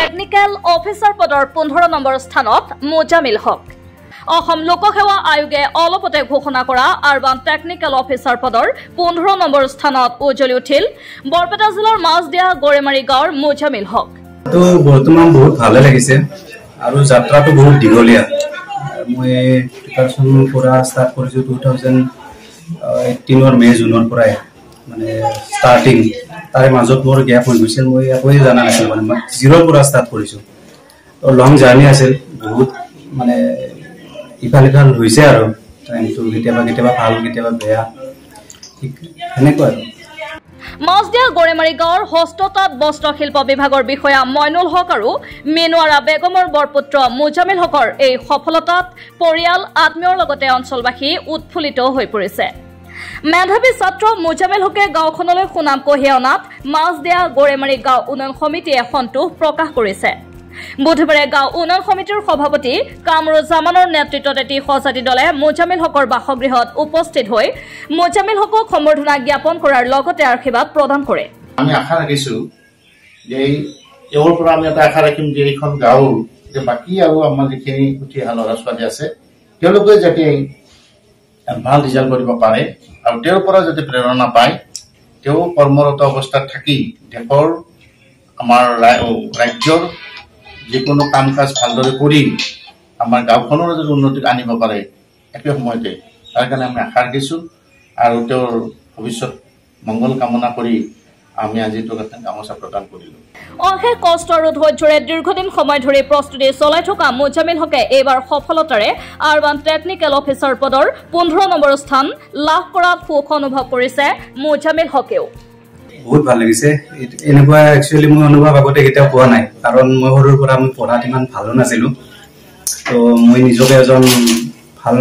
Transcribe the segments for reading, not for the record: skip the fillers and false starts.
Technical officer পদৰ 15 number স্থানত মোজামিল হক। অসম লোকসেৱা আয়োগে অলপতে ঘোষণা কৰা আৰবান টেকনিক্যাল অফিসাৰ পদৰ 15 নম্বৰ স্থানত উজ্বলি উঠিল বৰপেটা জিলাৰ মাছদিয়া গৰেমাৰী গাঁৱৰ মোজামিল হক। তো বৰ্তমান বহুত ভালে লাগিছে আৰু যাত্ৰাটো বহুত দীঘলীয়া। মই প্ৰিপাৰেচন কৰা ষ্টাৰ্ট কৰিছোঁ 2018 মে জুনৰ পৰাই মানে ষ্টাৰ্টিং তাৰে মাজত মোৰ গেপ হৈ গৈছিল। মই একোৱেই জানা নাছিলোঁ মানে মই জিৰ'ৰ পৰা ষ্টাৰ্ট কৰিছোঁ। তো লং জাৰ্ণি আছিল বহুত মানে ইফাল সিফাল হৈছে আৰু টাইমটো কেতিয়াবা ভাল কেতিয়াবা বেয়া ঠিক সেনেকুৱা আৰু। মাছদিয়া গৰেমাৰী গাঁৱৰ হস্ততাঁত বস্ত্ৰশিল্প বিভাগৰ বিষয়া মইনুল হক আৰু মেনুৱাৰা বেগমৰ বৰপুত্ৰ মোজামিল হকৰ এই সফলতাত পৰিয়াল আত্মীয়ৰ লগতে অঞ্চলবাসী উৎফুল্লিত হৈ পৰিছে। মেধাৱী ছাত্ৰ মোজামিল হকে গাঁওখনলৈ সুনাম কঢ়িয়াই অনাত মাছদিয়া গৰেমাৰী গাঁও উন্নয়ন সমিতিয়ে সন্তোষ প্ৰকাশ কৰিছে। বুধবাৰে গাঁও উন্নয়ন সমিতিৰ সভাপতি কামৰুজ্জামানৰ নেতৃত্বত এটি সজাতি দলে মোজামিল হকৰ বাসগৃহত উপস্থিত হৈ মোজামিল হকক সম্বৰ্ধনা জ্ঞাপন কৰাৰ লগতে আশীৰ্বাদ প্ৰদান কৰে। আমি আশা ৰাখিছোঁ যে এওঁৰ পৰা আমি এটা আশা ৰাখিম যে এইখন গাঁৱৰ যে বাকী আৰু আমাৰ যিখিনি উঠি অহা ল'ৰা ছোৱালী আছে তেওঁলোকে যাতে ভাল ৰিজাল্ট কৰিব পাৰে আৰু তেওঁৰ পৰা যাতে প্ৰেৰণা পায় তেওঁ কৰ্মৰত অৱস্থাত থাকি দেশৰ আমাৰ ৰাজ্যৰ যিকোনো কাম কাজ ভালদৰে কৰি আমাৰ গাঁওখনৰ যদি উন্নতি আনিব পাৰে একে সময়তে তাৰ কাৰণে আমি আশা ৰাখিছোঁ আৰু তেওঁৰ ভৱিষ্যত মংগল কামনা কৰি আমি আজি গামোচা প্ৰদান কৰিলোঁ। অশেষ কষ্ট আৰু ধৈৰ্যৰে দীৰ্ঘদিন সময় ধৰি প্ৰস্তুতি চলাই থকা মোজামিল হকে এইবাৰ সফলতাৰে আৰবান টেকনিক্যাল অফিচাৰ পদৰ 15 নম্বৰ স্থান লাভ কৰাত সুখ অনুভৱ কৰিছে মোজামিল হকেও। বহুত ভাল লাগিছে। এনেকুৱা একচুৱেলি মই অনুভৱ আগতে কেতিয়াও পোৱা নাই কাৰণ মই সৰুৰ পৰা আমি পঢ়াত ইমান ভালো নাছিলোঁ। তো মই নিজকে এজন ভাল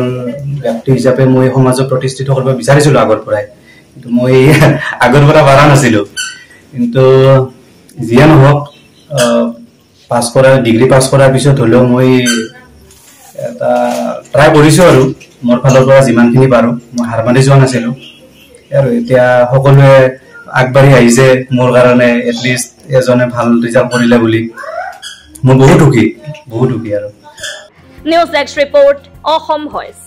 ব্যক্তি হিচাপে মই সমাজত প্ৰতিষ্ঠিত কৰিব বিচাৰিছিলোঁ আগৰ পৰাই, কিন্তু মই আগৰ পৰা পৰা নাছিলোঁ। কিন্তু যিয়ে নহওক ডিগ্ৰী পাছ কৰাৰ পিছত হ'লেও মই এটা ট্ৰাই কৰিছোঁ আৰু মোৰ ফালৰ পৰা যিমানখিনি পাৰোঁ মই হাৰ মানি যোৱা নাছিলোঁ। আৰু এতিয়া সকলোৱে আগবাঢ়ি আহিছে মোৰ কাৰণে এটলিষ্ট এজনে ভাল ৰিজাল্ট কৰিলে বুলি মই বহুত সুখী আৰু। News desk report Assam voice.